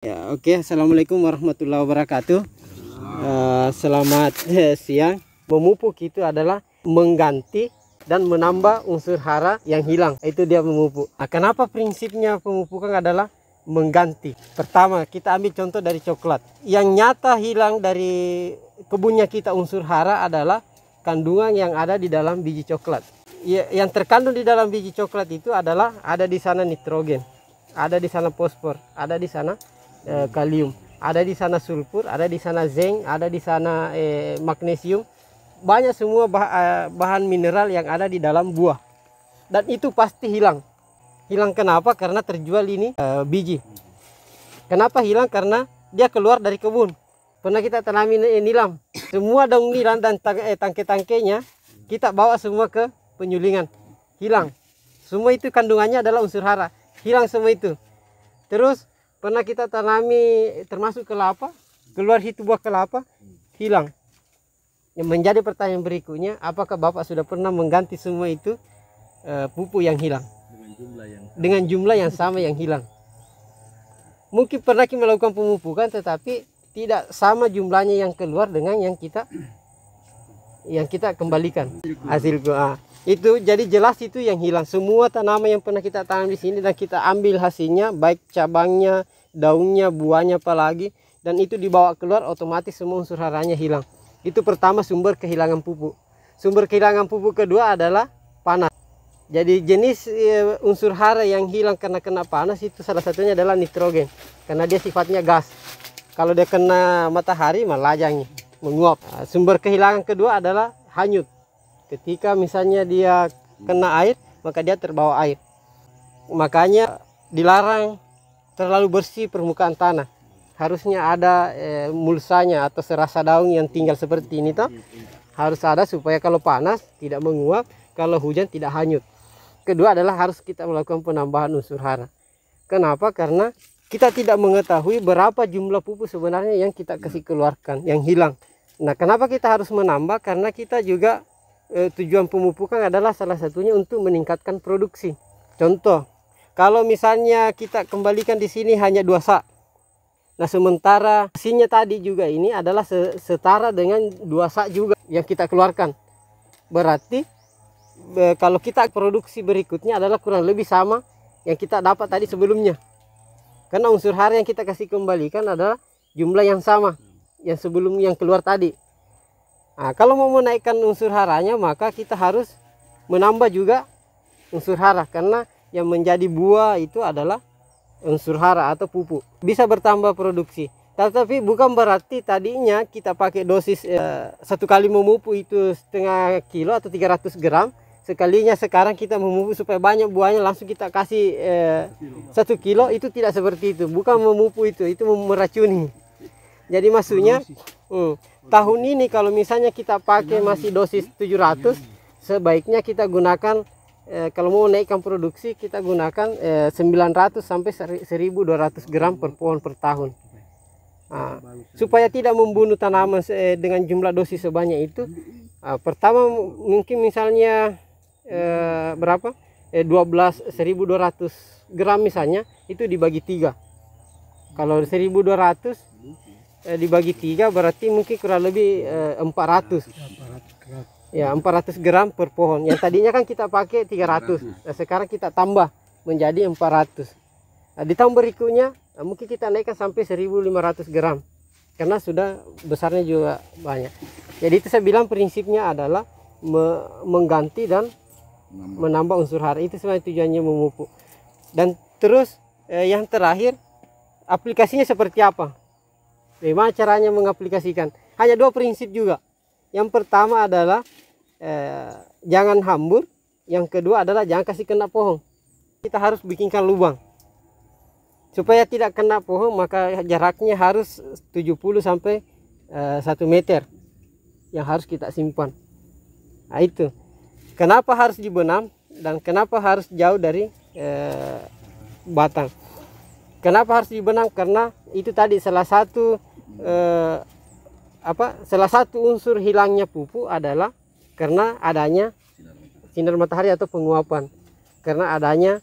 Ya, oke. Assalamualaikum warahmatullahi wabarakatuh. Selamat siang. Memupuk itu adalah mengganti dan menambah unsur hara yang hilang. Itu dia memupuk. Nah, kenapa prinsipnya pemupukan adalah mengganti? Pertama, kita ambil contoh dari coklat. Yang nyata hilang dari kebunnya kita unsur hara adalah kandungan yang ada di dalam biji coklat. Yang terkandung di dalam biji coklat itu adalah ada di sana nitrogen, ada di sana fosfor, ada di sana kalium, ada di sana sulfur, ada di sana zinc, ada di sana magnesium. Banyak semua bahan mineral yang ada di dalam buah, dan itu pasti hilang. Hilang kenapa? Karena terjual ini biji. Kenapa hilang? Karena dia keluar dari kebun. Pernah kita tanami nilam, semua daun nilam dan tangke-tangkenya kita bawa semua ke penyulingan, hilang semua. Itu kandungannya adalah unsur hara, hilang semua itu. Terus pernah kita tanami termasuk kelapa, keluar itu buah kelapa, hilang. Yang menjadi pertanyaan berikutnya, apakah Bapak sudah pernah mengganti semua itu pupuk yang hilang dengan jumlah yang sama yang hilang? Mungkin pernah kita melakukan pemupukan, tetapi tidak sama jumlahnya yang keluar dengan yang kita kembalikan hasil itu. Jadi jelas itu yang hilang. Semua tanaman yang pernah kita tanam di sini dan kita ambil hasilnya, baik cabangnya, daunnya, buahnya, apalagi, dan itu dibawa keluar, otomatis semua unsur haranya hilang. Itu pertama, sumber kehilangan pupuk. Sumber kehilangan pupuk kedua adalah panas. Jadi jenis unsur hara yang hilang karena kena panas itu salah satunya adalah nitrogen, karena dia sifatnya gas. Kalau dia kena matahari melajang, menguap. Sumber kehilangan kedua adalah hanyut. Ketika misalnya dia kena air, maka dia terbawa air. Makanya dilarang terlalu bersih permukaan tanah. Harusnya ada mulsanya atau serasa daun yang tinggal seperti ini toh. Harus ada supaya kalau panas tidak menguap, kalau hujan tidak hanyut. Kedua adalah harus kita melakukan penambahan unsur hara. Kenapa? Karena kita tidak mengetahui berapa jumlah pupuk sebenarnya yang kita kasih keluarkan, yang hilang. Nah, kenapa kita harus menambah? Karena kita juga tujuan pemupukan adalah salah satunya untuk meningkatkan produksi. Contoh, kalau misalnya kita kembalikan di sini hanya 2 sak. Nah, sementara hasilnya tadi juga ini adalah setara dengan 2 sak juga yang kita keluarkan. Berarti kalau kita produksi berikutnya adalah kurang lebih sama yang kita dapat tadi sebelumnya. Karena unsur hara yang kita kasih kembalikan adalah jumlah yang sama yang sebelum yang keluar tadi. Nah, kalau mau menaikkan unsur haranya, maka kita harus menambah juga unsur hara, karena yang menjadi buah itu adalah unsur hara atau pupuk. Bisa bertambah produksi, tetapi bukan berarti tadinya kita pakai dosis satu kali memupuk itu setengah kilo atau 300 gram. Sekalinya sekarang kita memupuk supaya banyak buahnya, langsung kita kasih 1 kilo. Itu tidak seperti itu, bukan memupuk, itu meracuni. Jadi maksudnya tahun ini kalau misalnya kita pakai masih dosis 700, sebaiknya kita gunakan kalau mau naikkan produksi kita gunakan 900 sampai 1200 gram per pohon per tahun. Nah, supaya tidak membunuh tanaman dengan jumlah dosis sebanyak itu. Pertama mungkin misalnya berapa? 1200 gram misalnya, itu dibagi 3. Kalau 1200 dibagi 3 berarti mungkin kurang lebih 400. Ya, 400 gram per pohon. Yang tadinya kan kita pakai 300. Nah, sekarang kita tambah menjadi 400. Nah, di tahun berikutnya mungkin kita naikkan sampai 1500 gram. Karena sudah besarnya juga banyak. Jadi itu saya bilang prinsipnya adalah mengganti dan menambah unsur hara. Itu sebenarnya tujuannya memupuk. Dan terus yang terakhir, aplikasinya seperti apa? Bagaimana caranya mengaplikasikan? Hanya 2 prinsip juga. Yang pertama adalah jangan hambur. Yang kedua adalah jangan kasih kena pohon. Kita harus bikinkan lubang. Supaya tidak kena pohon, maka jaraknya harus 70 sampai 1 meter yang harus kita simpan. Nah, itu. Kenapa harus dibenam dan kenapa harus jauh dari batang? Kenapa harus dibenam? Karena itu tadi salah satu unsur hilangnya pupuk adalah karena adanya sinar matahari atau penguapan, karena adanya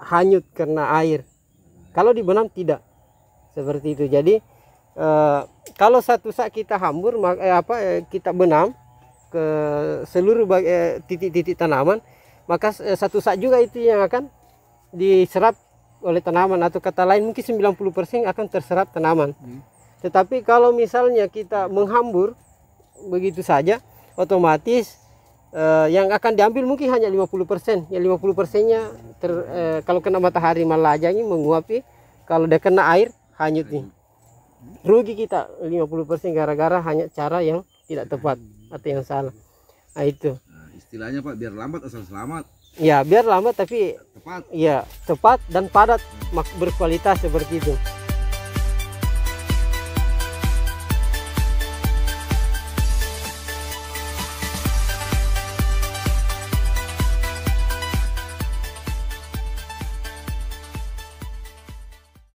hanyut karena air. Kalau dibenam tidak seperti itu. Jadi kalau satu sak kita hambur kita benam ke seluruh titik-titik tanaman, maka satu sak juga itu yang akan diserap oleh tanaman, atau kata lain mungkin 90% akan terserap tanaman. Tetapi kalau misalnya kita menghambur begitu saja, otomatis yang akan diambil mungkin hanya 50%. Ya 50%-nya kalau kena matahari malah aja ini menguapi, kalau dia kena air hanyut nih. Rugi kita 50% gara-gara hanya cara yang tidak tepat atau yang salah. Nah itu. Nah, istilahnya Pak, biar lambat asal selamat. Ya biar lambat tapi Tepat. ya tepat dan padat, berkualitas seperti itu.